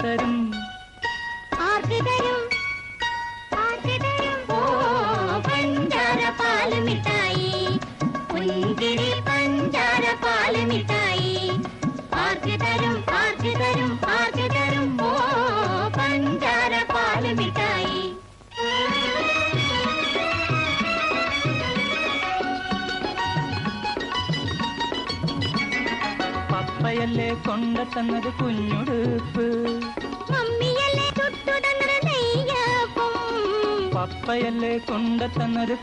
തരും ഓ പഞ്ചാര പാല് മിഠായി പുഞ്ചിരി പഞ്ചാര പാല് മിഠായി ആർക്ക് തരും ഓ പഞ്ചാര പാല് മിഠായി പപ്പയല്ലേ കൊണ്ടുതന്നത് കുഞ്ഞുടുപ്പ് മമ്മിയല്ലേ ചുട്ടുതന്നത് നെയ്യപ്പം പപ്പയല്ലേ കൊണ്ടുതന്നത്